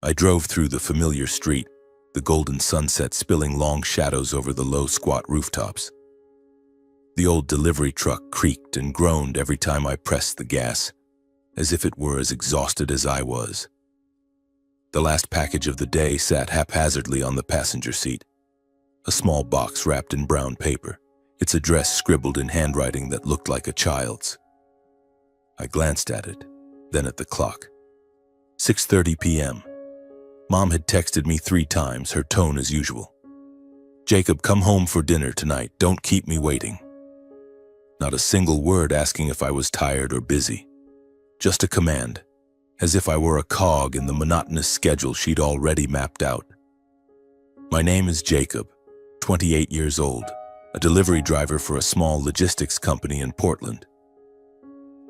I drove through the familiar street, the golden sunset spilling long shadows over the low, squat rooftops. The old delivery truck creaked and groaned every time I pressed the gas, as if it were as exhausted as I was. The last package of the day sat haphazardly on the passenger seat, a small box wrapped in brown paper, its address scribbled in handwriting that looked like a child's. I glanced at it, then at the clock. 6:30 p.m. Mom had texted me 3 times, her tone as usual. "Jacob, come home for dinner tonight. Don't keep me waiting." Not a single word asking if I was tired or busy. Just a command, as if I were a cog in the monotonous schedule she'd already mapped out. My name is Jacob, 28 years old, a delivery driver for a small logistics company in Portland.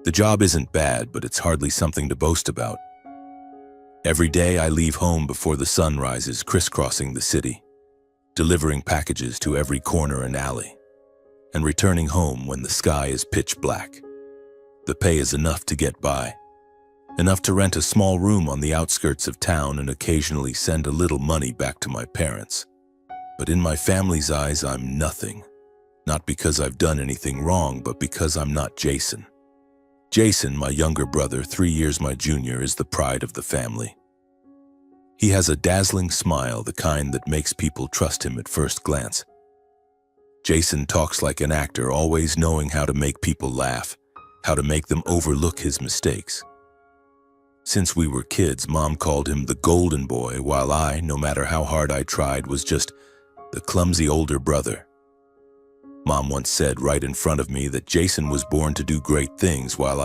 The job isn't bad, but it's hardly something to boast about. Every day I leave home before the sun rises, crisscrossing the city, delivering packages to every corner and alley, and returning home when the sky is pitch black. The pay is enough to get by, enough to rent a small room on the outskirts of town and occasionally send a little money back to my parents. But in my family's eyes, I'm nothing. Not because I've done anything wrong, but because I'm not Jason. Jason, my younger brother, 3 years my junior, is the pride of the family. He has a dazzling smile, the kind that makes people trust him at first glance. Jason talks like an actor, always knowing how to make people laugh, how to make them overlook his mistakes. Since we were kids, Mom called him the golden boy, while I, no matter how hard I tried, was just the clumsy older brother. Mom once said right in front of me that Jason was born to do great things, while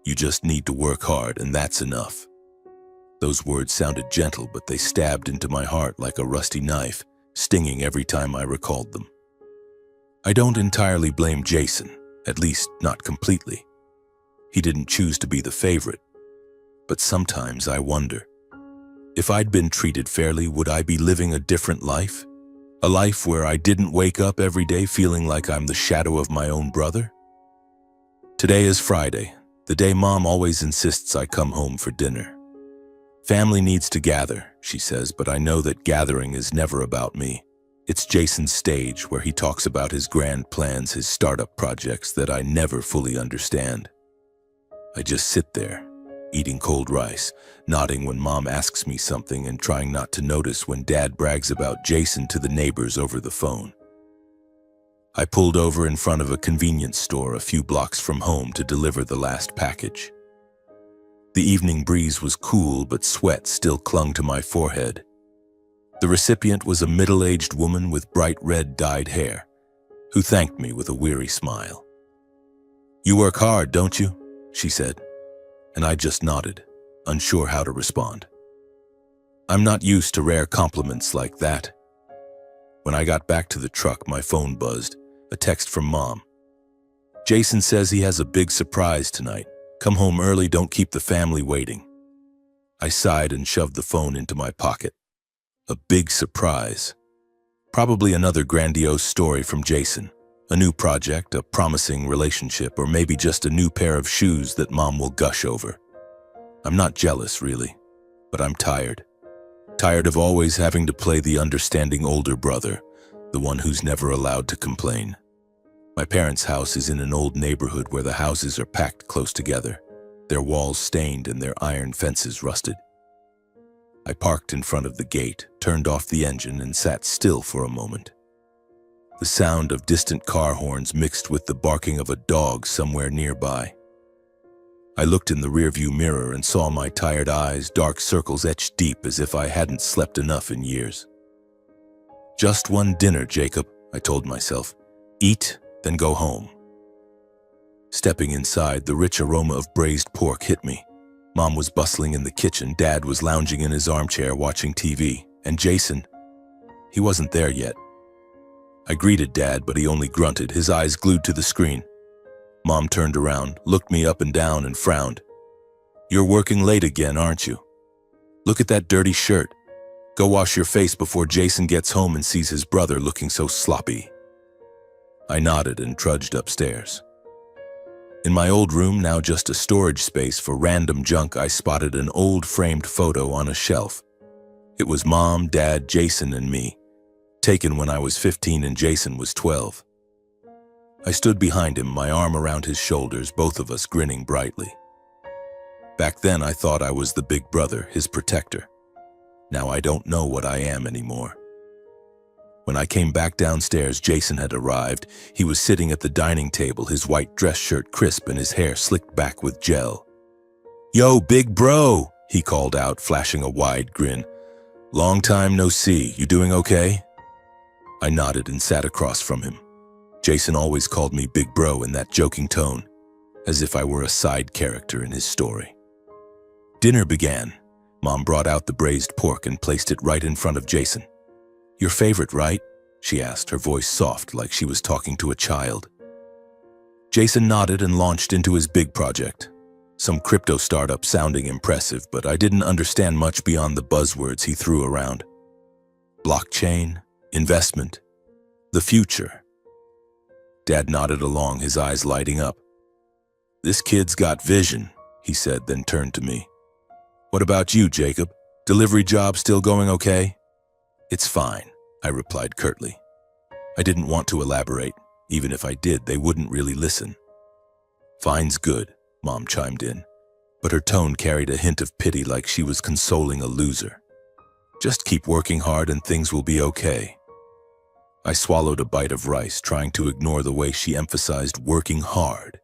you just need to work hard and that's enough. Those words sounded gentle, but they stabbed into my heart like a rusty knife, stinging every time I recalled them. I don't entirely blame Jason, at least not completely. He didn't choose to be the favorite. But sometimes I wonder, if I'd been treated fairly, would I be living a different life? A life where I didn't wake up every day feeling like I'm the shadow of my own brother? Today is Friday, the day Mom always insists I come home for dinner. Family needs to gather, she says, but I know that gathering is never about me. It's Jason's stage where he talks about his grand plans, his startup projects that I never fully understand. I just sit there, eating cold rice, nodding when Mom asks me something and trying not to notice when Dad brags about Jason to the neighbors over the phone. I pulled over in front of a convenience store a few blocks from home to deliver the last package. The evening breeze was cool, but sweat still clung to my forehead. The recipient was a middle-aged woman with bright red dyed hair, who thanked me with a weary smile. "You work hard, don't you?" she said, and I just nodded, unsure how to respond. I'm not used to rare compliments like that. When I got back to the truck, my phone buzzed, a text from Mom. "Jason says he has a big surprise tonight. Come home early, don't keep the family waiting." I sighed and shoved the phone into my pocket. A big surprise. Probably another grandiose story from Jason. A new project, a promising relationship, or maybe just a new pair of shoes that Mom will gush over. I'm not jealous, really, but I'm tired. Tired of always having to play the understanding older brother, the one who's never allowed to complain. My parents' house is in an old neighborhood where the houses are packed close together, their walls stained and their iron fences rusted. I parked in front of the gate, turned off the engine, and sat still for a moment. The sound of distant car horns mixed with the barking of a dog somewhere nearby. I looked in the rearview mirror and saw my tired eyes, dark circles etched deep as if I hadn't slept enough in years. "Just one dinner, Jacob," I told myself. "Eat, then go home." Stepping inside, the rich aroma of braised pork hit me. Mom was bustling in the kitchen, Dad was lounging in his armchair watching TV, and Jason, he wasn't there yet. I greeted Dad, but he only grunted, his eyes glued to the screen. Mom turned around, looked me up and down, and frowned. "You're working late again, aren't you? Look at that dirty shirt. Go wash your face before Jason gets home and sees his brother looking so sloppy." I nodded and trudged upstairs. In my old room, now just a storage space for random junk, I spotted an old framed photo on a shelf. It was Mom, Dad, Jason, and me, taken when I was 15 and Jason was 12. I stood behind him, my arm around his shoulders, both of us grinning brightly. Back then, I thought I was the big brother, his protector. Now I don't know what I am anymore. When I came back downstairs, Jason had arrived. He was sitting at the dining table, his white dress shirt crisp and his hair slicked back with gel. "Yo, big bro," he called out, flashing a wide grin. "Long time no see. You doing okay?" I nodded and sat across from him. Jason always called me big bro in that joking tone, as if I were a side character in his story. Dinner began. Mom brought out the braised pork and placed it right in front of Jason. "Your favorite, right?" she asked, her voice soft like she was talking to a child. Jason nodded and launched into his big project. Some crypto startup sounding impressive, but I didn't understand much beyond the buzzwords he threw around. Blockchain, investment, the future. Dad nodded along, his eyes lighting up. "This kid's got vision," he said, then turned to me. "What about you, Jacob? Delivery job still going okay?" "It's fine," I replied curtly. I didn't want to elaborate. Even if I did, they wouldn't really listen. "Fine's good," Mom chimed in, but her tone carried a hint of pity, like she was consoling a loser. "Just keep working hard and things will be okay." I swallowed a bite of rice, trying to ignore the way she emphasized working hard,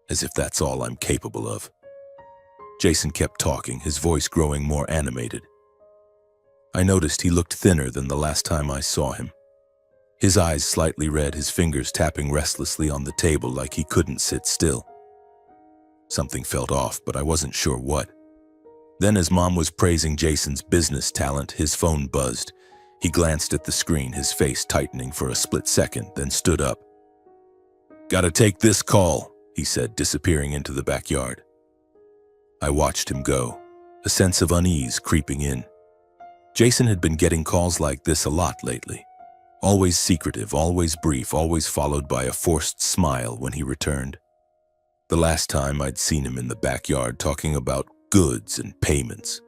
as if that's all I'm capable of. Jason kept talking, his voice growing more animated. I noticed he looked thinner than the last time I saw him. His eyes slightly red, his fingers tapping restlessly on the table like he couldn't sit still. Something felt off, but I wasn't sure what. Then, as Mom was praising Jason's business talent, his phone buzzed. He glanced at the screen, his face tightening for a split second, then stood up. "Gotta take this call," he said, disappearing into the backyard. I watched him go, a sense of unease creeping in. Jason had been getting calls like this a lot lately. Always secretive, always brief, always followed by a forced smile when he returned. The last time I'd seen him in the backyard talking about goods and payments.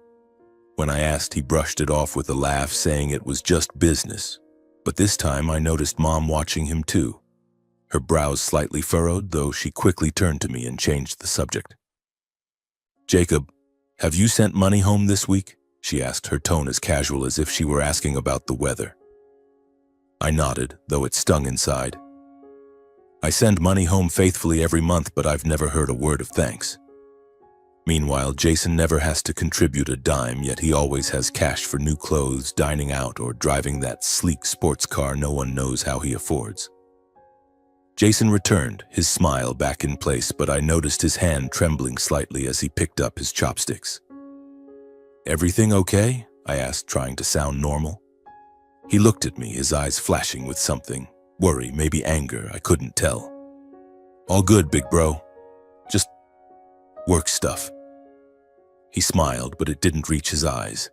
When I asked, he brushed it off with a laugh, saying it was just business. But this time I noticed Mom watching him too. Her brows slightly furrowed, though she quickly turned to me and changed the subject. "Jacob, have you sent money home this week?" she asked, her tone as casual as if she were asking about the weather. I nodded, though it stung inside. "I send money home faithfully every month, but I've never heard a word of thanks." Meanwhile, Jason never has to contribute a dime, yet he always has cash for new clothes, dining out, or driving that sleek sports car no one knows how he affords. Jason returned, his smile back in place, but I noticed his hand trembling slightly as he picked up his chopsticks. "Everything okay?" I asked, trying to sound normal. He looked at me, his eyes flashing with something. Worry, maybe anger, I couldn't tell. "All good, big bro. Just work stuff." He smiled, but it didn't reach his eyes.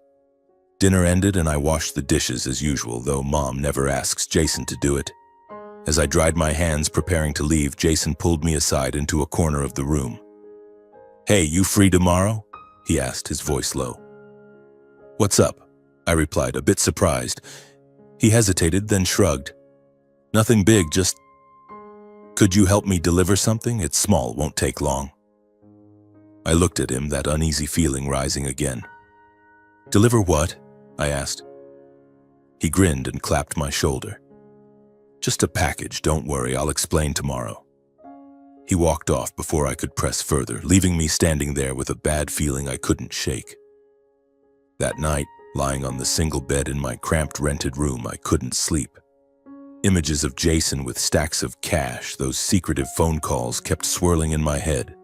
Dinner ended and I washed the dishes as usual, though Mom never asks Jason to do it. As I dried my hands preparing to leave, Jason pulled me aside into a corner of the room. "Hey, you free tomorrow?" he asked, his voice low. "What's up?" I replied, a bit surprised. He hesitated, then shrugged. "Nothing big, just... Could you help me deliver something? It's small, won't take long." I looked at him, that uneasy feeling rising again. "Deliver what?" I asked. He grinned and clapped my shoulder. "Just a package, don't worry, I'll explain tomorrow." He walked off before I could press further, leaving me standing there with a bad feeling I couldn't shake. That night, lying on the single bed in my cramped rented room, I couldn't sleep. Images of Jason with stacks of cash, those secretive phone calls, kept swirling in my head.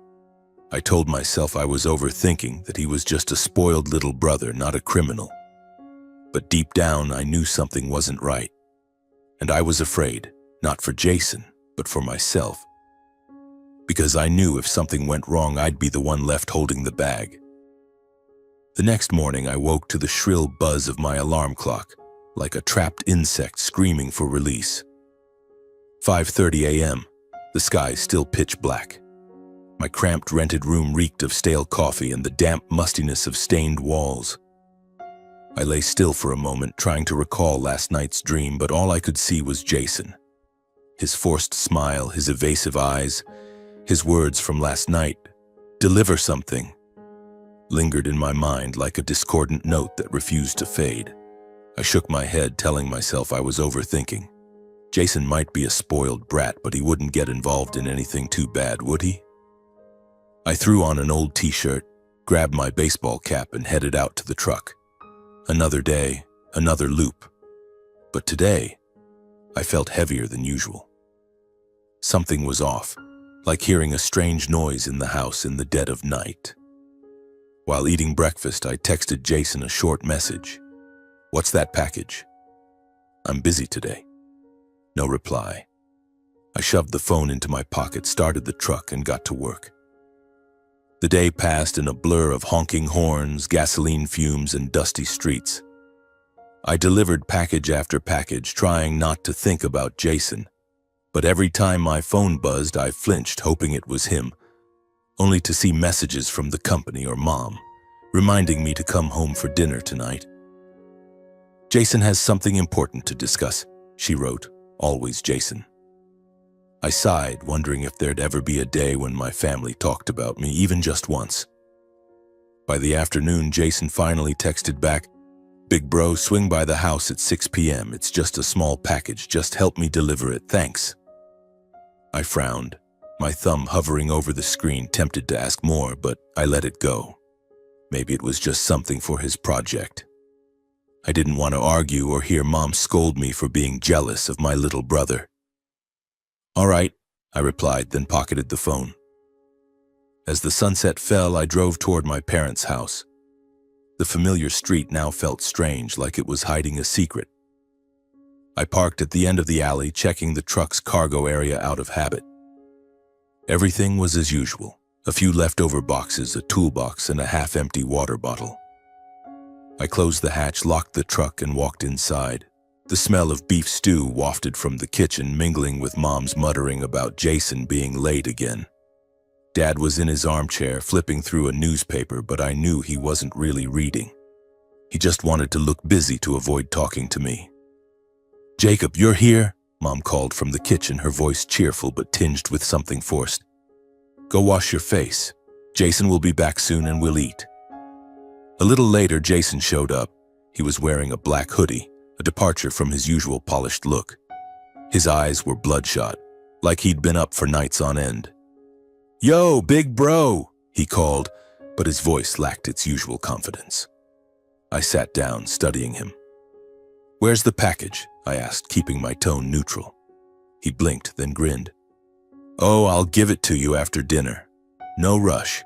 I told myself I was overthinking, that he was just a spoiled little brother, not a criminal. But deep down, I knew something wasn't right. And I was afraid, not for Jason, but for myself. Because I knew if something went wrong, I'd be the one left holding the bag. The next morning, I woke to the shrill buzz of my alarm clock, like a trapped insect screaming for release. 5:30 a.m., the sky still pitch black. My cramped rented room reeked of stale coffee and the damp mustiness of stained walls. I lay still for a moment, trying to recall last night's dream, but all I could see was Jason. His forced smile, his evasive eyes, his words from last night, "Deliver something," lingered in my mind like a discordant note that refused to fade. I shook my head, telling myself I was overthinking. Jason might be a spoiled brat, but he wouldn't get involved in anything too bad, would he? I threw on an old t-shirt, grabbed my baseball cap, and headed out to the truck. Another day, another loop. But today, I felt heavier than usual. Something was off, like hearing a strange noise in the house in the dead of night. While eating breakfast, I texted Jason a short message. "What's that package? I'm busy today." No reply. I shoved the phone into my pocket, started the truck, and got to work. The day passed in a blur of honking horns, gasoline fumes, and dusty streets. I delivered package after package, trying not to think about Jason. But every time my phone buzzed, I flinched, hoping it was him, only to see messages from the company or Mom, reminding me to come home for dinner tonight. "Jason has something important to discuss," she wrote, always Jason. I sighed, wondering if there'd ever be a day when my family talked about me, even just once. By the afternoon, Jason finally texted back, "Big bro, swing by the house at 6 p.m. It's just a small package. Just help me deliver it, thanks." I frowned, my thumb hovering over the screen, tempted to ask more, but I let it go. Maybe it was just something for his project. I didn't want to argue or hear Mom scold me for being jealous of my little brother. "All right," I replied, then pocketed the phone. As the sunset fell, I drove toward my parents' house. The familiar street now felt strange, like it was hiding a secret. I parked at the end of the alley, checking the truck's cargo area out of habit. Everything was as usual. A few leftover boxes, a toolbox, and a half-empty water bottle. I closed the hatch, locked the truck, and walked inside. The smell of beef stew wafted from the kitchen, mingling with Mom's muttering about Jason being late again. Dad was in his armchair, flipping through a newspaper, but I knew he wasn't really reading. He just wanted to look busy to avoid talking to me. "Jacob, you're here?" Mom called from the kitchen, her voice cheerful but tinged with something forced. "Go wash your face. Jason will be back soon and we'll eat." A little later, Jason showed up. He was wearing a black hoodie, a departure from his usual polished look. His eyes were bloodshot, like he'd been up for nights on end. "Yo, big bro," he called, but his voice lacked its usual confidence. I sat down, studying him. "Where's the package?" I asked, keeping my tone neutral. He blinked, then grinned. "Oh, I'll give it to you after dinner. No rush."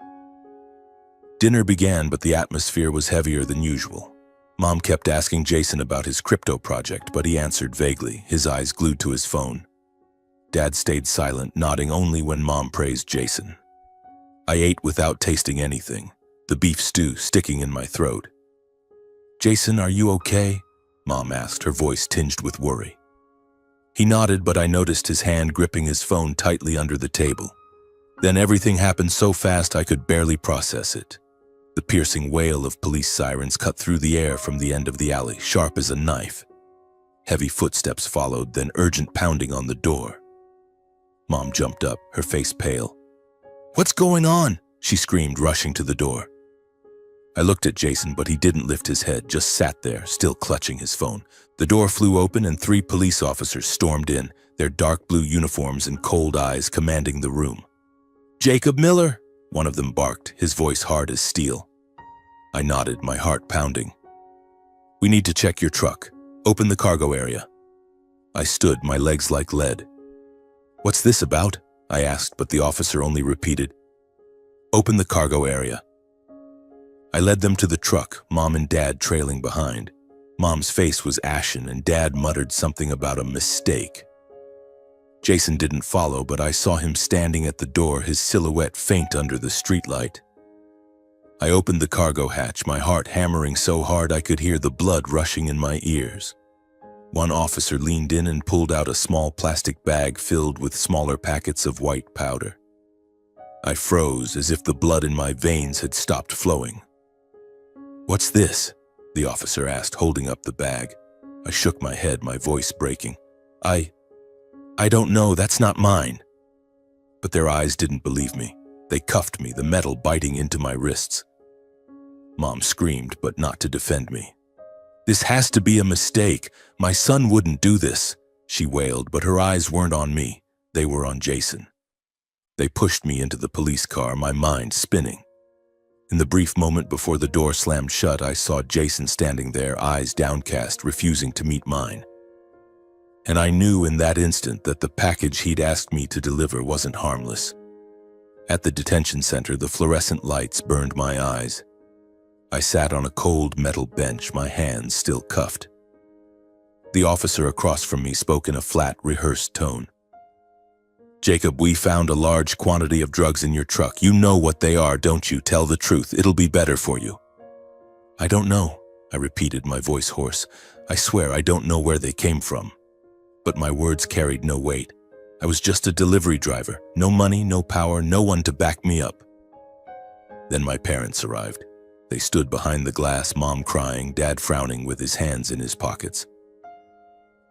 Dinner began, but the atmosphere was heavier than usual. Mom kept asking Jason about his crypto project, but he answered vaguely, his eyes glued to his phone. Dad stayed silent, nodding only when Mom praised Jason. I ate without tasting anything, the beef stew sticking in my throat. "Jason, are you okay?" Mom asked, her voice tinged with worry. He nodded, but I noticed his hand gripping his phone tightly under the table. Then everything happened so fast I could barely process it. The piercing wail of police sirens cut through the air from the end of the alley, sharp as a knife. Heavy footsteps followed, then urgent pounding on the door. Mom jumped up, her face pale. "What's going on?" she screamed, rushing to the door. I looked at Jason, but he didn't lift his head, just sat there, still clutching his phone. The door flew open and 3 police officers stormed in, their dark blue uniforms and cold eyes commanding the room. "Jacob Miller," one of them barked, his voice hard as steel. I nodded, my heart pounding. "We need to check your truck. Open the cargo area." I stood, my legs like lead. "What's this about?" I asked, but the officer only repeated, "Open the cargo area." I led them to the truck, Mom and Dad trailing behind. Mom's face was ashen and Dad muttered something about a mistake. Jason didn't follow, but I saw him standing at the door, his silhouette faint under the streetlight. I opened the cargo hatch, my heart hammering so hard I could hear the blood rushing in my ears. One officer leaned in and pulled out a small plastic bag filled with smaller packets of white powder. I froze as if the blood in my veins had stopped flowing. "What's this?" the officer asked, holding up the bag. I shook my head, my voice breaking. I don't know, that's not mine." But their eyes didn't believe me. They cuffed me, the metal biting into my wrists. Mom screamed, but not to defend me. "This has to be a mistake. My son wouldn't do this," she wailed, but her eyes weren't on me. They were on Jason. They pushed me into the police car, my mind spinning. In the brief moment before the door slammed shut, I saw Jason standing there, eyes downcast, refusing to meet mine. And I knew in that instant that the package he'd asked me to deliver wasn't harmless. At the detention center, the fluorescent lights burned my eyes. I sat on a cold metal bench, my hands still cuffed. The officer across from me spoke in a flat, rehearsed tone. "Jacob, we found a large quantity of drugs in your truck. You know what they are, don't you? Tell the truth. It'll be better for you." "I don't know," I repeated, my voice hoarse. "I swear I don't know where they came from." But my words carried no weight. I was just a delivery driver. No money, no power, no one to back me up. Then my parents arrived. They stood behind the glass, Mom crying, Dad frowning with his hands in his pockets.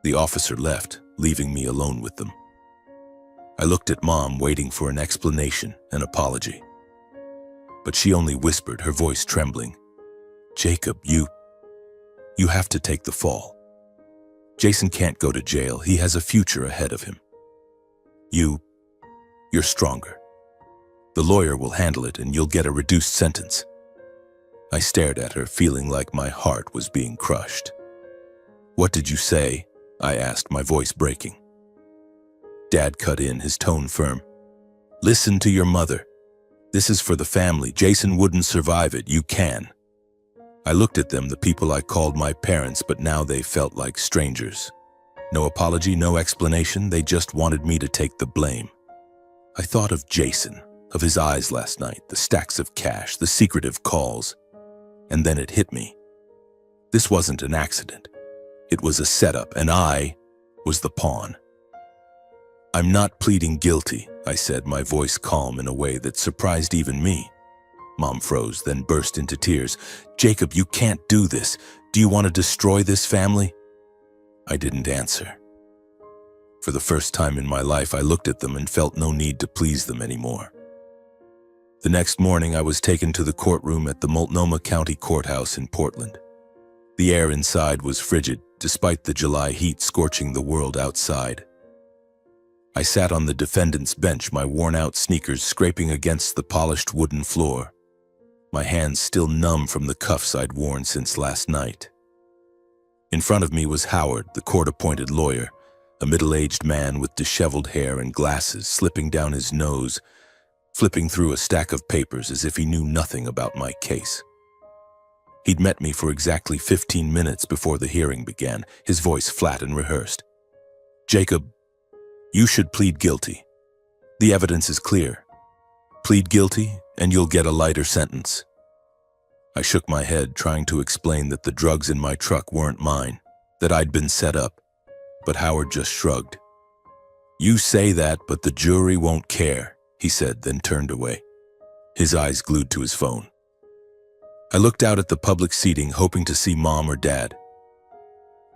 The officer left, leaving me alone with them. I looked at Mom, waiting for an explanation, an apology. But she only whispered, her voice trembling. "Jacob, you have to take the fall. Jason can't go to jail. He has a future ahead of him. You're stronger. The lawyer will handle it and you'll get a reduced sentence." I stared at her, feeling like my heart was being crushed. "What did you say?" I asked, my voice breaking. Dad cut in, his tone firm. "Listen to your mother. This is for the family. Jason wouldn't survive it. You can." I looked at them, the people I called my parents, but now they felt like strangers. No apology, no explanation. They just wanted me to take the blame. I thought of Jason, of his eyes last night, the stacks of cash, the secretive calls. And then it hit me. This wasn't an accident. It was a setup, and I was the pawn. "I'm not pleading guilty," I said, my voice calm in a way that surprised even me. Mom froze, then burst into tears. "Jacob, you can't do this. Do you want to destroy this family?" I didn't answer. For the first time in my life, I looked at them and felt no need to please them anymore. The next morning, I was taken to the courtroom at the Multnomah County Courthouse in Portland. The air inside was frigid, despite the July heat scorching the world outside. I sat on the defendant's bench, my worn-out sneakers scraping against the polished wooden floor, my hands still numb from the cuffs I'd worn since last night. In front of me was Howard, the court-appointed lawyer, a middle-aged man with disheveled hair and glasses slipping down his nose, flipping through a stack of papers as if he knew nothing about my case. He'd met me for exactly 15 minutes before the hearing began, his voice flat and rehearsed. "Jacob, you should plead guilty. The evidence is clear. Plead guilty, and you'll get a lighter sentence." I shook my head, trying to explain that the drugs in my truck weren't mine, that I'd been set up, but Howard just shrugged. "You say that, but the jury won't care," he said, then turned away, his eyes glued to his phone. I looked out at the public seating, hoping to see Mom or Dad.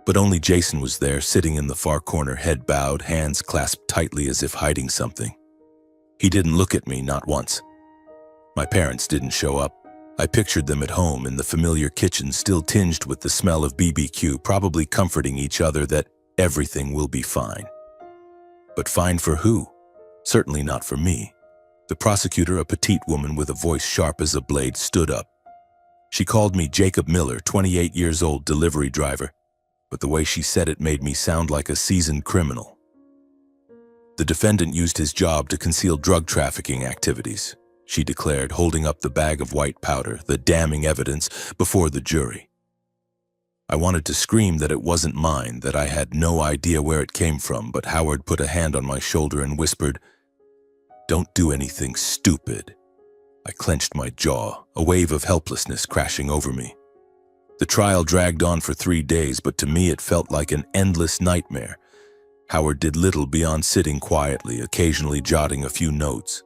But only Jason was there, sitting in the far corner, head bowed, hands clasped tightly as if hiding something. He didn't look at me, not once. My parents didn't show up. I pictured them at home in the familiar kitchen, still tinged with the smell of BBQ, probably comforting each other that everything will be fine. But fine for who? Certainly not for me. The prosecutor, a petite woman with a voice sharp as a blade, stood up. She called me Jacob Miller, 28 years old, delivery driver, but the way she said it made me sound like a seasoned criminal. "The defendant used his job to conceal drug trafficking activities," she declared, holding up the bag of white powder, the damning evidence, before the jury. I wanted to scream that it wasn't mine, that I had no idea where it came from, but Howard put a hand on my shoulder and whispered, "Don't do anything stupid." I clenched my jaw, a wave of helplessness crashing over me. The trial dragged on for 3 days, but to me it felt like an endless nightmare. Howard did little beyond sitting quietly, occasionally jotting a few notes.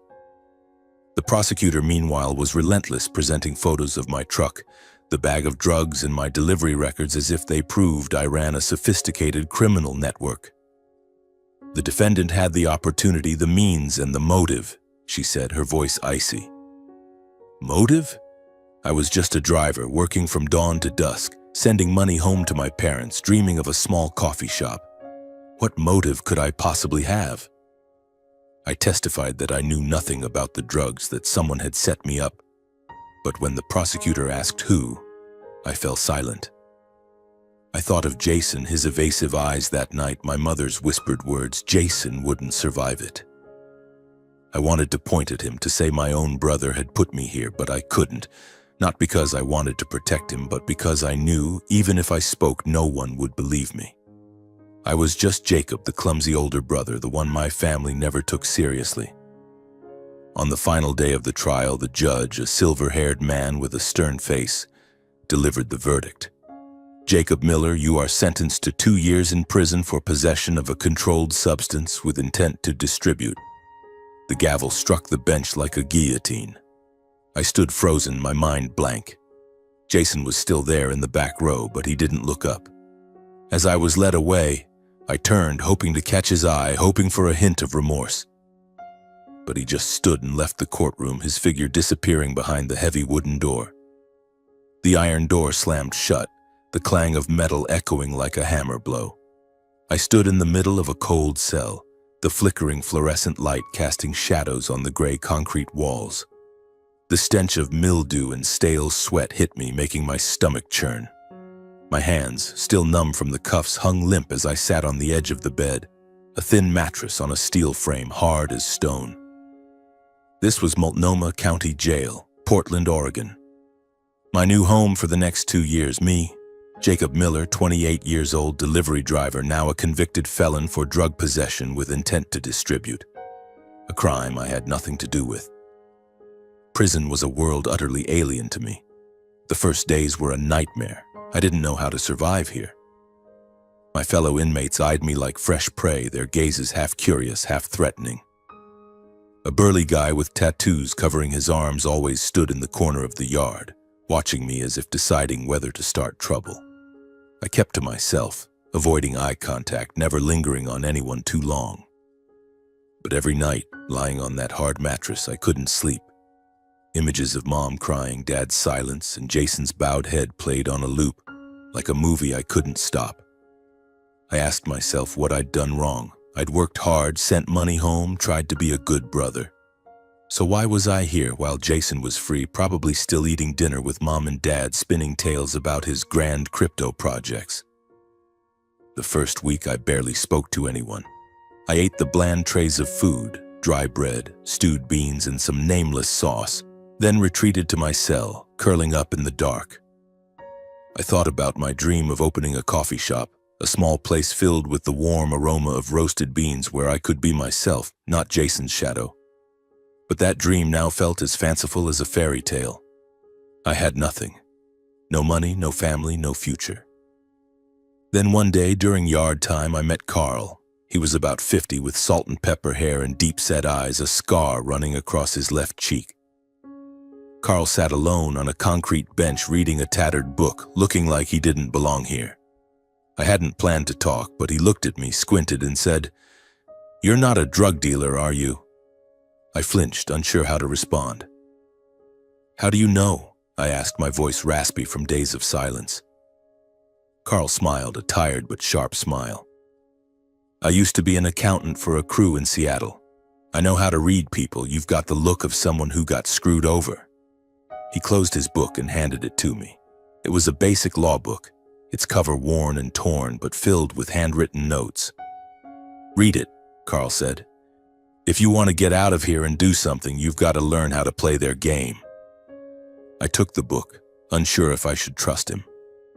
The prosecutor, meanwhile, was relentless, presenting photos of my truck, the bag of drugs, and my delivery records as if they proved I ran a sophisticated criminal network. The defendant had the opportunity, the means, and the motive, she said, her voice icy. Motive? I was just a driver, working from dawn to dusk, sending money home to my parents, dreaming of a small coffee shop. What motive could I possibly have? I testified that I knew nothing about the drugs, that someone had set me up. But when the prosecutor asked who, I fell silent. I thought of Jason, his evasive eyes that night, my mother's whispered words. Jason wouldn't survive it. I wanted to point at him, to say my own brother had put me here, but I couldn't. Not because I wanted to protect him, but because I knew, even if I spoke, no one would believe me. I was just Jacob, the clumsy older brother, the one my family never took seriously. On the final day of the trial, the judge, a silver-haired man with a stern face, delivered the verdict. Jacob Miller, you are sentenced to 2 years in prison for possession of a controlled substance with intent to distribute. The gavel struck the bench like a guillotine. I stood frozen, my mind blank. Jason was still there in the back row, but he didn't look up. As I was led away, I turned, hoping to catch his eye, hoping for a hint of remorse. But he just stood and left the courtroom, his figure disappearing behind the heavy wooden door. The iron door slammed shut, the clang of metal echoing like a hammer blow. I stood in the middle of a cold cell, the flickering fluorescent light casting shadows on the gray concrete walls. The stench of mildew and stale sweat hit me, making my stomach churn. My hands, still numb from the cuffs, hung limp as I sat on the edge of the bed, a thin mattress on a steel frame, hard as stone. This was Multnomah County Jail, Portland, Oregon. My new home for the next 2 years. Me, Jacob Miller, 28 years old, delivery driver, now a convicted felon for drug possession with intent to distribute. A crime I had nothing to do with. Prison was a world utterly alien to me. The first days were a nightmare. I didn't know how to survive here. My fellow inmates eyed me like fresh prey, their gazes half curious, half threatening. A burly guy with tattoos covering his arms always stood in the corner of the yard, watching me as if deciding whether to start trouble. I kept to myself, avoiding eye contact, never lingering on anyone too long. But every night, lying on that hard mattress, I couldn't sleep. Images of Mom crying, Dad's silence, and Jason's bowed head played on a loop, like a movie I couldn't stop. I asked myself what I'd done wrong. I'd worked hard, sent money home, tried to be a good brother. So why was I here while Jason was free, probably still eating dinner with Mom and Dad, spinning tales about his grand crypto projects? The first week I barely spoke to anyone. I ate the bland trays of food, dry bread, stewed beans, and some nameless sauce, then retreated to my cell, curling up in the dark. I thought about my dream of opening a coffee shop, a small place filled with the warm aroma of roasted beans where I could be myself, not Jason's shadow. But that dream now felt as fanciful as a fairy tale. I had nothing. No money, no family, no future. Then one day during yard time, I met Carl. He was about 50 with salt and pepper hair and deep-set eyes, a scar running across his left cheek. Carl sat alone on a concrete bench reading a tattered book, looking like he didn't belong here. I hadn't planned to talk, but he looked at me, squinted, and said, "You're not a drug dealer, are you?" I flinched, unsure how to respond. "How do you know?" I asked, my voice raspy from days of silence. Carl smiled, a tired but sharp smile. "I used to be an accountant for a crew in Seattle. I know how to read people. You've got the look of someone who got screwed over." He closed his book and handed it to me. It was a basic law book, its cover worn and torn, but filled with handwritten notes. "Read it," Carl said. "If you want to get out of here and do something, you've got to learn how to play their game." I took the book, unsure if I should trust him.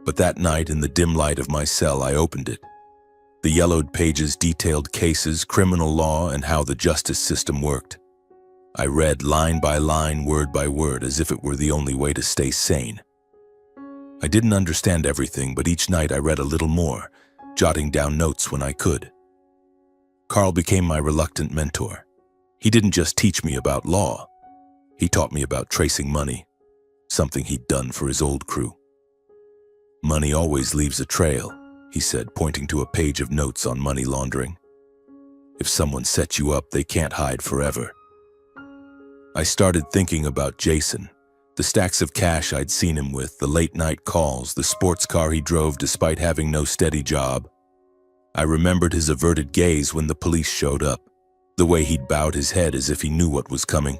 But that night, in the dim light of my cell, I opened it. The yellowed pages detailed cases, criminal law, and how the justice system worked. I read line by line, word by word, as if it were the only way to stay sane. I didn't understand everything, but each night I read a little more, jotting down notes when I could. Carl became my reluctant mentor. He didn't just teach me about law. He taught me about tracing money, something he'd done for his old crew. "Money always leaves a trail," he said, pointing to a page of notes on money laundering. "If someone sets you up, they can't hide forever." I started thinking about Jason, the stacks of cash I'd seen him with, the late-night calls, the sports car he drove despite having no steady job. I remembered his averted gaze when the police showed up, the way he'd bowed his head as if he knew what was coming.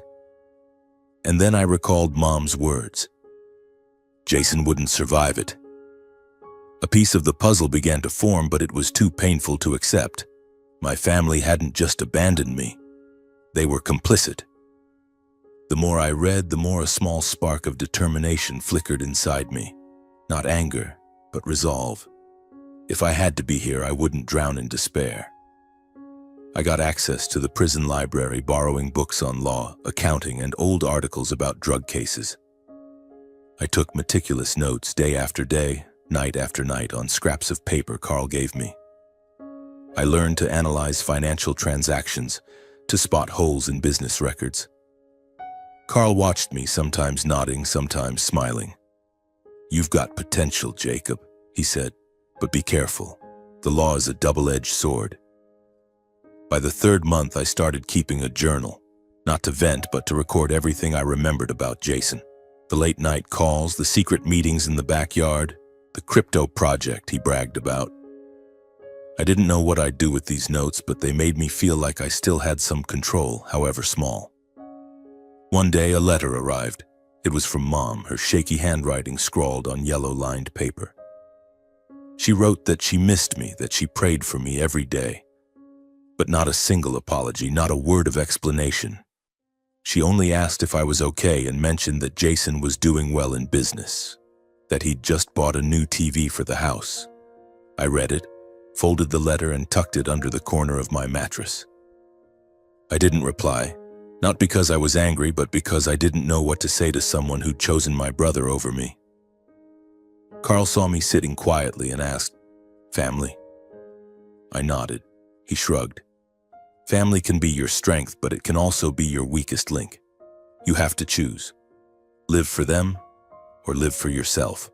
And then I recalled Mom's words. Jason wouldn't survive it. A piece of the puzzle began to form, but it was too painful to accept. My family hadn't just abandoned me. They were complicit. The more I read, the more a small spark of determination flickered inside me. Not anger, but resolve. If I had to be here, I wouldn't drown in despair. I got access to the prison library, borrowing books on law, accounting, and old articles about drug cases. I took meticulous notes day after day, night after night, on scraps of paper Carl gave me. I learned to analyze financial transactions, to spot holes in business records. Carl watched me, sometimes nodding, sometimes smiling. "You've got potential, Jacob," he said, "but be careful. The law is a double-edged sword." By the third month, I started keeping a journal, not to vent, but to record everything I remembered about Jason. The late-night calls, the secret meetings in the backyard, the crypto project he bragged about. I didn't know what I'd do with these notes, but they made me feel like I still had some control, however small. One day, a letter arrived. It was from Mom, her shaky handwriting scrawled on yellow-lined paper. She wrote that she missed me, that she prayed for me every day. But not a single apology, not a word of explanation. She only asked if I was okay and mentioned that Jason was doing well in business, that he'd just bought a new TV for the house. I read it, folded the letter, and tucked it under the corner of my mattress. I didn't reply, not because I was angry, but because I didn't know what to say to someone who'd chosen my brother over me. Carl saw me sitting quietly and asked, "Family?" I nodded. He shrugged. "Family can be your strength, but it can also be your weakest link. You have to choose. Live for them or live for yourself."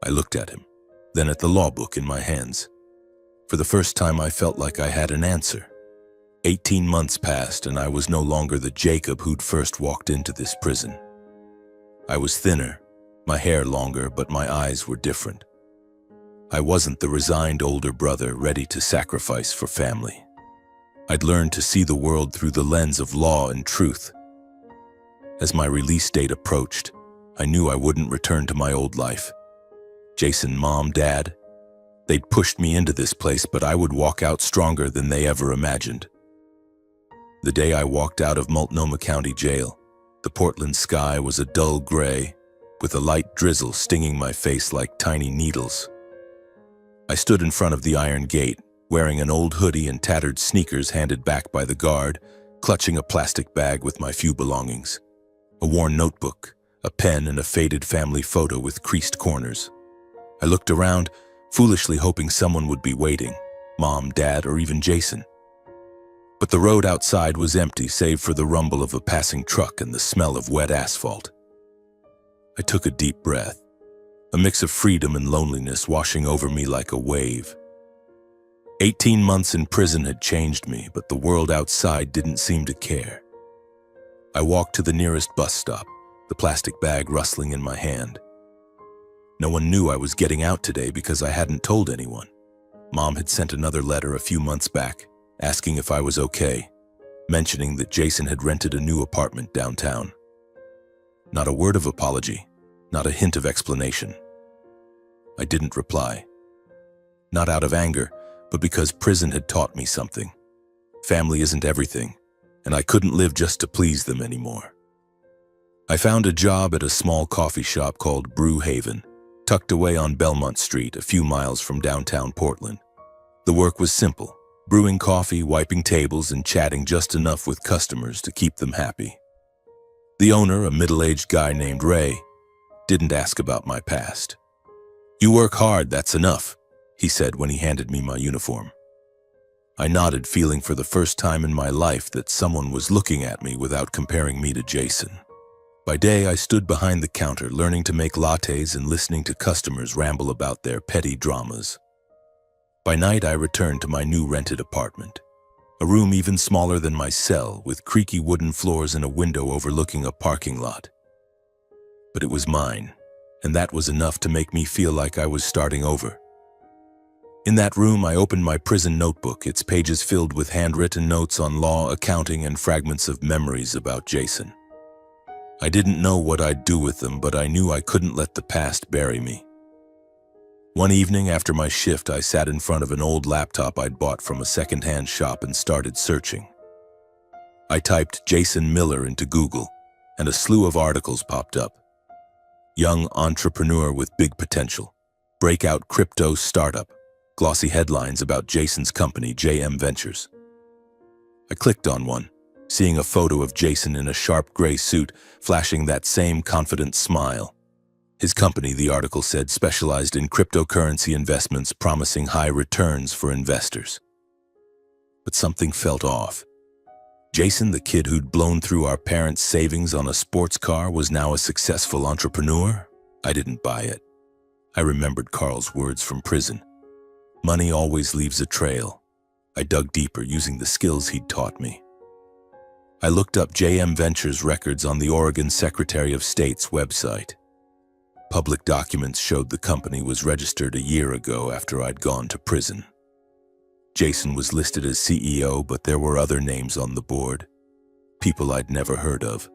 I looked at him, then at the law book in my hands. For the first time, I felt like I had an answer. 18 months passed, and I was no longer the Jacob who'd first walked into this prison. I was thinner, my hair longer, but my eyes were different. I wasn't the resigned older brother ready to sacrifice for family. I'd learned to see the world through the lens of law and truth. As my release date approached, I knew I wouldn't return to my old life. Jason, Mom, Dad, they'd pushed me into this place, but I would walk out stronger than they ever imagined. The day I walked out of Multnomah County Jail, the Portland sky was a dull gray, with a light drizzle stinging my face like tiny needles. I stood in front of the iron gate, wearing an old hoodie and tattered sneakers handed back by the guard, clutching a plastic bag with my few belongings. A worn notebook, a pen, and a faded family photo with creased corners. I looked around, foolishly hoping someone would be waiting, Mom, Dad, or even Jason. But the road outside was empty, save for the rumble of a passing truck and the smell of wet asphalt. I took a deep breath, a mix of freedom and loneliness washing over me like a wave. 18 months in prison had changed me, but the world outside didn't seem to care. I walked to the nearest bus stop, the plastic bag rustling in my hand. No one knew I was getting out today because I hadn't told anyone. Mom had sent another letter a few months back, asking if I was okay, mentioning that Jason had rented a new apartment downtown. Not a word of apology, not a hint of explanation. I didn't reply. Not out of anger, but because prison had taught me something. Family isn't everything, and I couldn't live just to please them anymore. I found a job at a small coffee shop called Brew Haven, tucked away on Belmont Street, a few miles from downtown Portland. The work was simple, brewing coffee, wiping tables, and chatting just enough with customers to keep them happy. The owner, a middle-aged guy named Ray, didn't ask about my past. "You work hard, that's enough," he said when he handed me my uniform. I nodded, feeling for the first time in my life that someone was looking at me without comparing me to Jason. By day, I stood behind the counter, learning to make lattes and listening to customers ramble about their petty dramas. By night, I returned to my new rented apartment. A room even smaller than my cell, with creaky wooden floors and a window overlooking a parking lot. But it was mine, and that was enough to make me feel like I was starting over. In that room, I opened my prison notebook, its pages filled with handwritten notes on law, accounting, and fragments of memories about Jason. I didn't know what I'd do with them, but I knew I couldn't let the past bury me. One evening after my shift, I sat in front of an old laptop I'd bought from a second-hand shop and started searching. I typed Jason Miller into Google, and a slew of articles popped up. Young entrepreneur with big potential, breakout crypto startup, glossy headlines about Jason's company, JM Ventures. I clicked on one, seeing a photo of Jason in a sharp gray suit, flashing that same confident smile. His company, the article said, specialized in cryptocurrency investments, promising high returns for investors. But something felt off. Jason, the kid who'd blown through our parents' savings on a sports car, was now a successful entrepreneur? I didn't buy it. I remembered Carl's words from prison. Money always leaves a trail. I dug deeper, using the skills he'd taught me. I looked up JM Ventures records on the Oregon Secretary of State's website. Public documents showed the company was registered a year ago after I'd gone to prison. Jason was listed as CEO, but there were other names on the board, people I'd never heard of.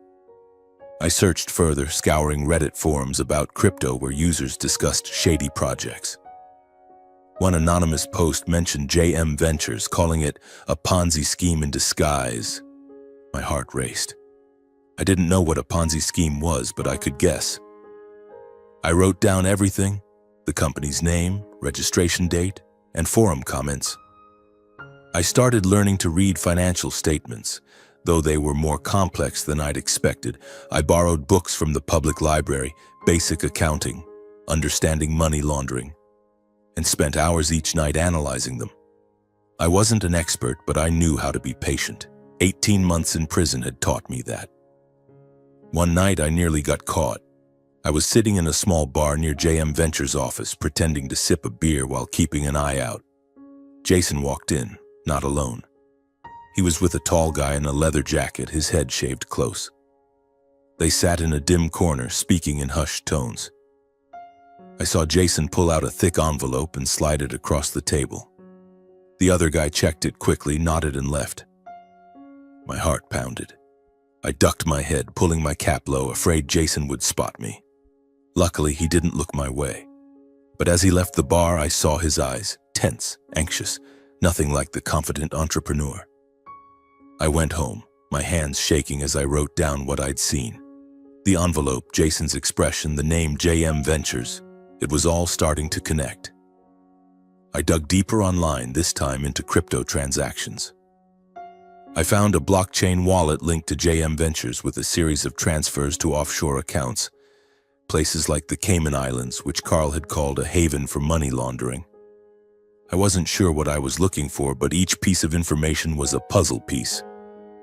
I searched further, scouring Reddit forums about crypto where users discussed shady projects. One anonymous post mentioned JM Ventures, calling it a Ponzi scheme in disguise. My heart raced. I didn't know what a Ponzi scheme was, but I could guess. I wrote down everything: the company's name, registration date, and forum comments. I started learning to read financial statements. Though they were more complex than I'd expected, I borrowed books from the public library, Basic Accounting, Understanding Money Laundering, and spent hours each night analyzing them. I wasn't an expert, but I knew how to be patient. 18 months in prison had taught me that. One night, I nearly got caught. I was sitting in a small bar near JM Ventures' office, pretending to sip a beer while keeping an eye out. Jason walked in, not alone. He was with a tall guy in a leather jacket, his head shaved close. They sat in a dim corner, speaking in hushed tones. I saw Jason pull out a thick envelope and slide it across the table. The other guy checked it quickly, nodded, and left. My heart pounded. I ducked my head, pulling my cap low, afraid Jason would spot me. Luckily, he didn't look my way. But as he left the bar, I saw his eyes, tense, anxious, nothing like the confident entrepreneur. I went home, my hands shaking as I wrote down what I'd seen. The envelope, Jason's expression, the name JM Ventures. It was all starting to connect. I dug deeper online, this time into crypto transactions. I found a blockchain wallet linked to JM Ventures with a series of transfers to offshore accounts, places like the Cayman Islands, which Carl had called a haven for money laundering. I wasn't sure what I was looking for, but each piece of information was a puzzle piece,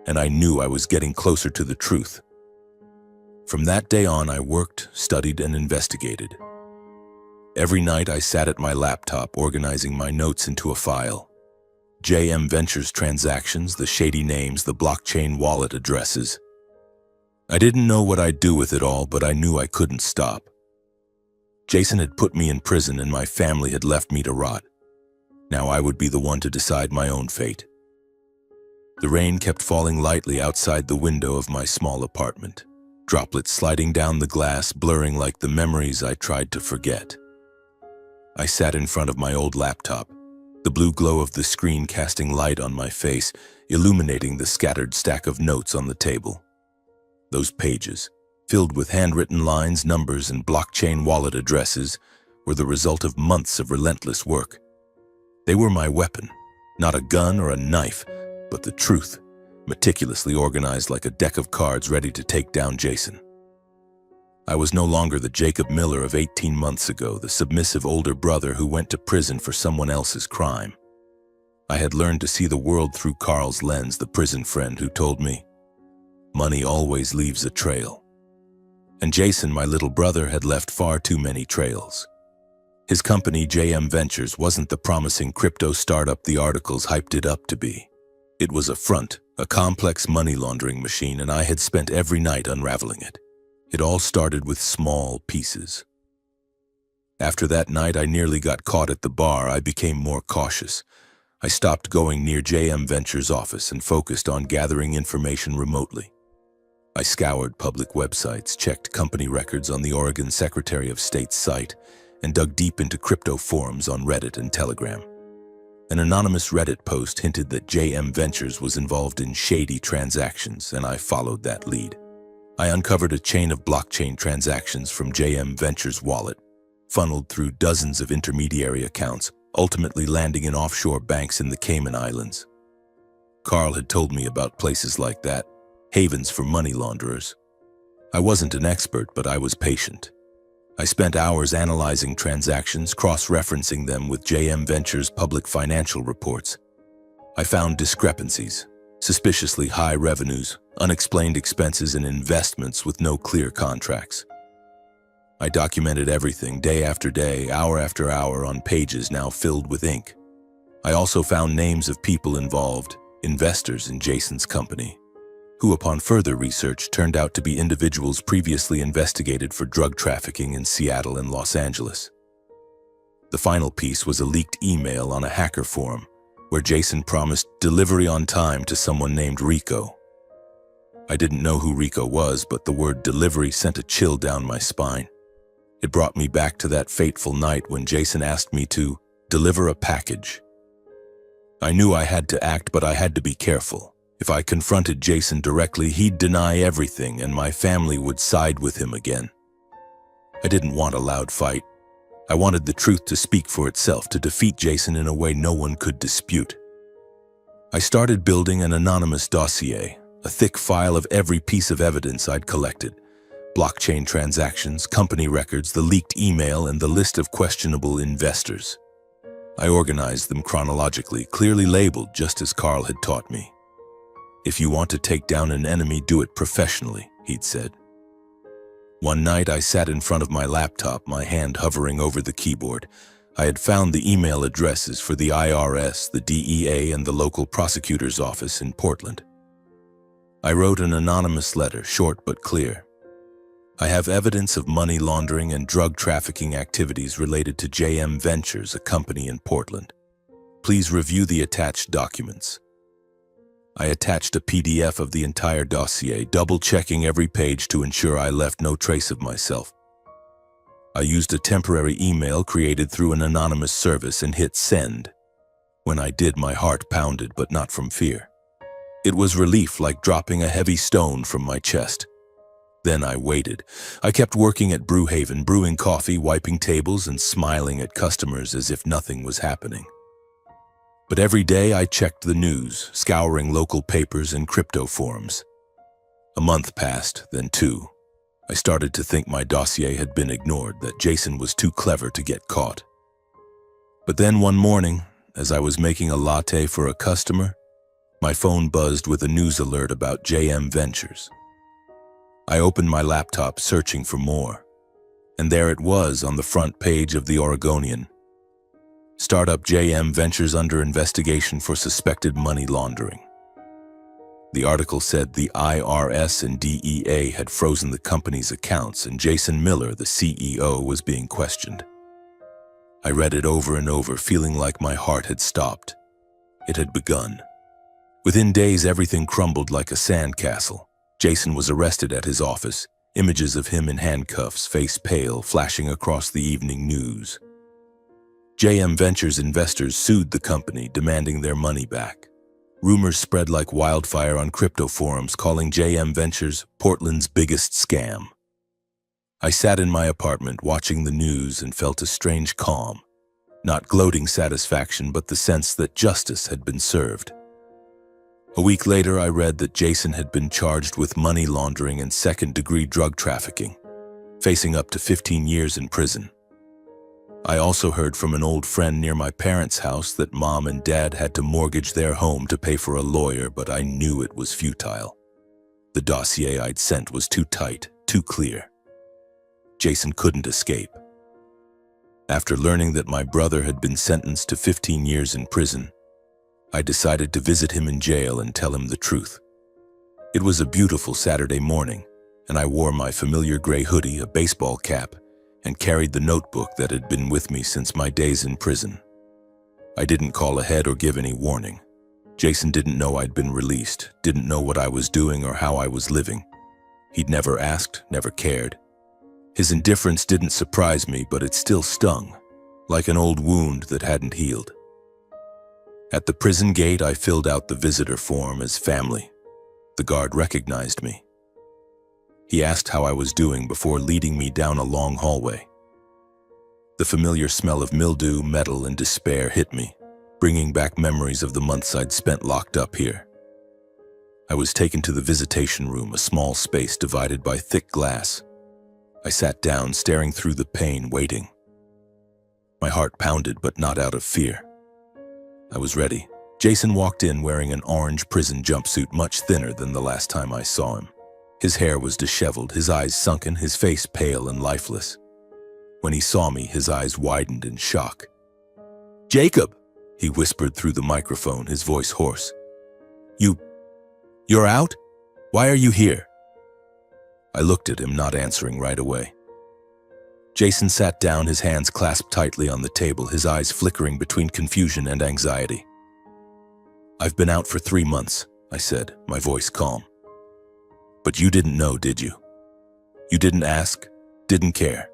and I knew I was getting closer to the truth. From that day on, I worked, studied, and investigated. Every night I sat at my laptop, organizing my notes into a file. JM Ventures transactions, the shady names, the blockchain wallet addresses. I didn't know what I'd do with it all, but I knew I couldn't stop. Jason had put me in prison and my family had left me to rot. Now I would be the one to decide my own fate. The rain kept falling lightly outside the window of my small apartment, droplets sliding down the glass, blurring like the memories I tried to forget. I sat in front of my old laptop, the blue glow of the screen casting light on my face, illuminating the scattered stack of notes on the table. Those pages, filled with handwritten lines, numbers, and blockchain wallet addresses, were the result of months of relentless work. They were my weapon, not a gun or a knife, but the truth, meticulously organized like a deck of cards ready to take down Jason. I was no longer the Jacob Miller of 18 months ago, the submissive older brother who went to prison for someone else's crime. I had learned to see the world through Carl's lens, the prison friend who told me, money always leaves a trail. And Jason, my little brother, had left far too many trails. His company, JM Ventures, wasn't the promising crypto startup the articles hyped it up to be. It was a front, a complex money laundering machine, and I had spent every night unraveling it. It all started with small pieces. After that night, I nearly got caught at the bar. I became more cautious. I stopped going near JM Ventures' office and focused on gathering information remotely. I scoured public websites, checked company records on the Oregon Secretary of State's site, and dug deep into crypto forums on Reddit and Telegram. An anonymous Reddit post hinted that JM Ventures was involved in shady transactions, and I followed that lead. I uncovered a chain of blockchain transactions from JM Ventures' wallet, funneled through dozens of intermediary accounts, ultimately landing in offshore banks in the Cayman Islands. Carl had told me about places like that, havens for money launderers. I wasn't an expert, but I was patient. I spent hours analyzing transactions, cross-referencing them with JM Ventures' public financial reports. I found discrepancies, suspiciously high revenues, unexplained expenses, and investments with no clear contracts. I documented everything day after day, hour after hour, on pages now filled with ink. I also found names of people involved, investors in Jason's company, who upon further research turned out to be individuals previously investigated for drug trafficking in Seattle and Los Angeles. The final piece was a leaked email on a hacker forum where Jason promised delivery on time to someone named Rico. I didn't know who Rico was, but the word delivery sent a chill down my spine. It brought me back to that fateful night when Jason asked me to deliver a package. I knew I had to act, but I had to be careful. If I confronted Jason directly, he'd deny everything and my family would side with him again. I didn't want a loud fight. I wanted the truth to speak for itself, to defeat Jason in a way no one could dispute. I started building an anonymous dossier, a thick file of every piece of evidence I'd collected. Blockchain transactions, company records, the leaked email, and the list of questionable investors. I organized them chronologically, clearly labeled, just as Carl had taught me. If you want to take down an enemy, do it professionally, he'd said. One night I sat in front of my laptop, my hand hovering over the keyboard. I had found the email addresses for the IRS, the DEA, and the local prosecutor's office in Portland. I wrote an anonymous letter, short but clear. I have evidence of money laundering and drug trafficking activities related to JM Ventures, a company in Portland. Please review the attached documents. I attached a PDF of the entire dossier, double-checking every page to ensure I left no trace of myself. I used a temporary email created through an anonymous service and hit send. When I did, my heart pounded, but not from fear. It was relief, like dropping a heavy stone from my chest. Then I waited. I kept working at Brewhaven, brewing coffee, wiping tables, and smiling at customers as if nothing was happening. But every day I checked the news, scouring local papers and crypto forums. A month passed, then two. I started to think my dossier had been ignored, that Jason was too clever to get caught. But then one morning, as I was making a latte for a customer, my phone buzzed with a news alert about JM Ventures. I opened my laptop, searching for more, and there it was on the front page of the Oregonian. Startup JM Ventures under investigation for suspected money laundering. The article said the IRS and DEA had frozen the company's accounts and Jason Miller, the CEO, was being questioned. I read it over and over, feeling like my heart had stopped. It had begun. Within days, everything crumbled like a sandcastle. Jason was arrested at his office, images of him in handcuffs, face pale, flashing across the evening news. JM Ventures investors sued the company, demanding their money back. Rumors spread like wildfire on crypto forums, calling JM Ventures Portland's biggest scam. I sat in my apartment watching the news and felt a strange calm, not gloating satisfaction, but the sense that justice had been served. A week later, I read that Jason had been charged with money laundering and second-degree drug trafficking, facing up to 15 years in prison. I also heard from an old friend near my parents' house that Mom and Dad had to mortgage their home to pay for a lawyer, but I knew it was futile. The dossier I'd sent was too tight, too clear. Jason couldn't escape. After learning that my brother had been sentenced to 15 years in prison, I decided to visit him in jail and tell him the truth. It was a beautiful Saturday morning, and I wore my familiar gray hoodie, a baseball cap, and carried the notebook that had been with me since my days in prison. I didn't call ahead or give any warning. Jason didn't know I'd been released, didn't know what I was doing or how I was living. He'd never asked, never cared. His indifference didn't surprise me, but it still stung, like an old wound that hadn't healed. At the prison gate, I filled out the visitor form as family. The guard recognized me. He asked how I was doing before leading me down a long hallway. The familiar smell of mildew, metal, and despair hit me, bringing back memories of the months I'd spent locked up here. I was taken to the visitation room, a small space divided by thick glass. I sat down, staring through the pane, waiting. My heart pounded, but not out of fear. I was ready. Jason walked in wearing an orange prison jumpsuit, much thinner than the last time I saw him. His hair was disheveled, his eyes sunken, his face pale and lifeless. When he saw me, his eyes widened in shock. "Jacob," he whispered through the microphone, his voice hoarse. You're out? Why are you here?" I looked at him, not answering right away. Jason sat down, his hands clasped tightly on the table, his eyes flickering between confusion and anxiety. "I've been out for 3 months," I said, my voice calm. "But you didn't know, did you? You didn't ask, didn't care.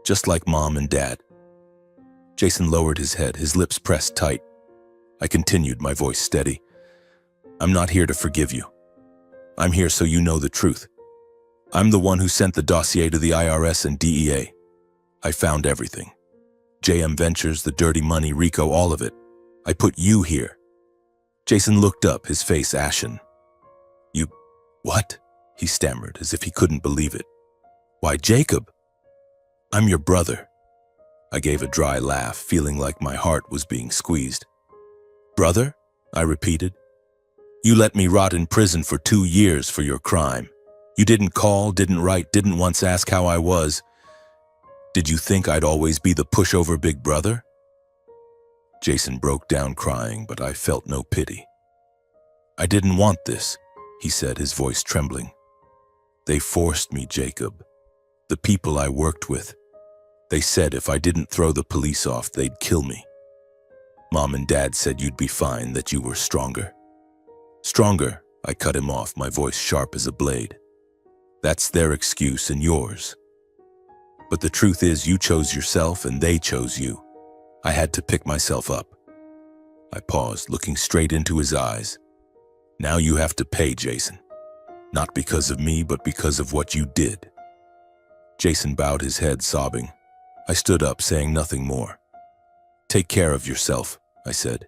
Just like Mom and Dad." Jason lowered his head, his lips pressed tight. I continued, my voice steady. "I'm not here to forgive you. I'm here so you know the truth. I'm the one who sent the dossier to the IRS and DEA. I found everything. JM Ventures, the dirty money, Rico, all of it. I put you here." Jason looked up, his face ashen. "You, what?" he stammered, as if he couldn't believe it. "Why, Jacob, I'm your brother." I gave a dry laugh, feeling like my heart was being squeezed. "Brother?" I repeated. "You let me rot in prison for 2 years for your crime. You didn't call, didn't write, didn't once ask how I was. Did you think I'd always be the pushover big brother?" Jason broke down crying, but I felt no pity. "I didn't want this," he said, his voice trembling. "They forced me, Jacob. The people I worked with. They said if I didn't throw the police off, they'd kill me. Mom and Dad said you'd be fine, that you were stronger." "Stronger," I cut him off, my voice sharp as a blade. "That's their excuse and yours. But the truth is, you chose yourself and they chose you. I had to pick myself up." I paused, looking straight into his eyes. "Now you have to pay, Jason. Not because of me, but because of what you did." Jason bowed his head, sobbing. I stood up, saying nothing more. "Take care of yourself," I said,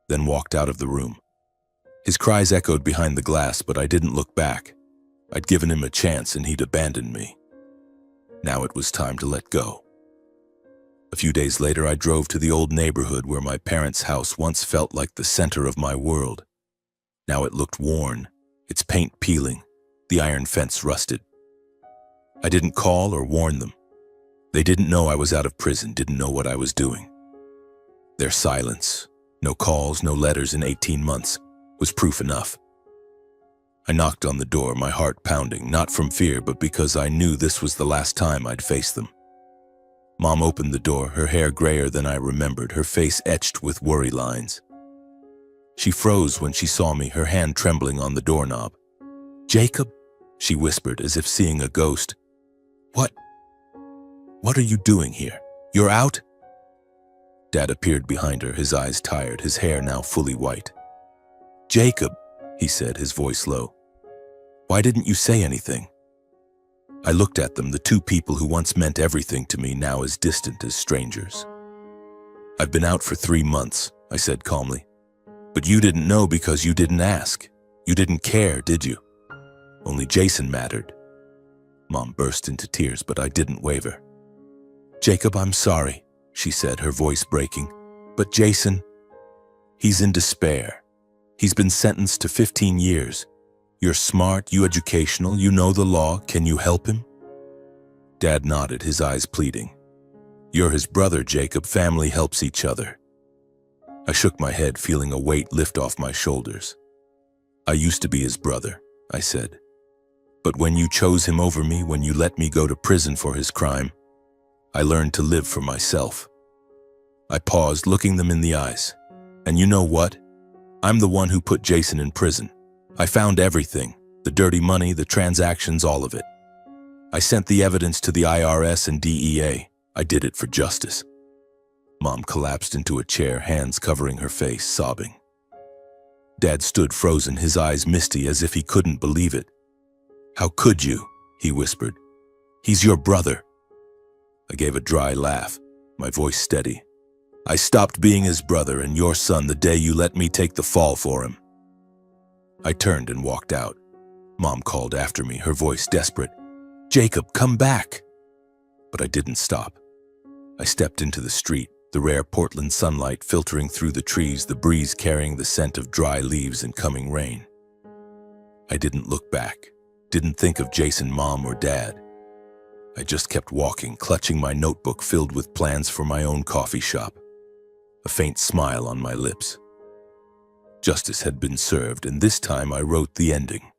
then walked out of the room. His cries echoed behind the glass, but I didn't look back. I'd given him a chance and he'd abandoned me. Now it was time to let go. A few days later, I drove to the old neighborhood where my parents' house once felt like the center of my world. Now it looked worn, its paint peeling, the iron fence rusted. I didn't call or warn them. They didn't know I was out of prison, didn't know what I was doing. Their silence, no calls, no letters in 18 months, was proof enough. I knocked on the door, my heart pounding, not from fear, but because I knew this was the last time I'd face them. Mom opened the door, her hair grayer than I remembered, her face etched with worry lines. She froze when she saw me, her hand trembling on the doorknob. "Jacob," she whispered, as if seeing a ghost. What are you doing here? You're out?" Dad appeared behind her, his eyes tired, his hair now fully white. "Jacob," he said, his voice low. "Why didn't you say anything?" I looked at them, the two people who once meant everything to me, now as distant as strangers. "I've been out for 3 months," I said calmly. "But you didn't know because you didn't ask. You didn't care, did you? Only Jason mattered." Mom burst into tears, but I didn't waver. "Jacob, I'm sorry," she said, her voice breaking. But Jason, he's in despair. He's been sentenced to 15 years. You're smart, you educational, you know the law. Can you help him? Dad nodded, his eyes pleading. You're his brother, Jacob. Family helps each other. I shook my head, feeling a weight lift off my shoulders. I used to be his brother, I said. But when you chose him over me, when you let me go to prison for his crime, I learned to live for myself. I paused, looking them in the eyes. And you know what? I'm the one who put Jason in prison. I found everything, the dirty money, the transactions, all of it. I sent the evidence to the IRS and DEA. I did it for justice. Mom collapsed into a chair, hands covering her face, sobbing. Dad stood frozen, his eyes misty as if he couldn't believe it. How could you? He whispered. He's your brother. I gave a dry laugh, my voice steady. I stopped being his brother and your son the day you let me take the fall for him. I turned and walked out. Mom called after me, her voice desperate. Jacob, come back. But I didn't stop. I stepped into the street, the rare Portland sunlight filtering through the trees, the breeze carrying the scent of dry leaves and coming rain. I didn't look back, didn't think of Jason, Mom, or Dad. I just kept walking, clutching my notebook filled with plans for my own coffee shop. A faint smile on my lips. Justice had been served, and this time I wrote the ending.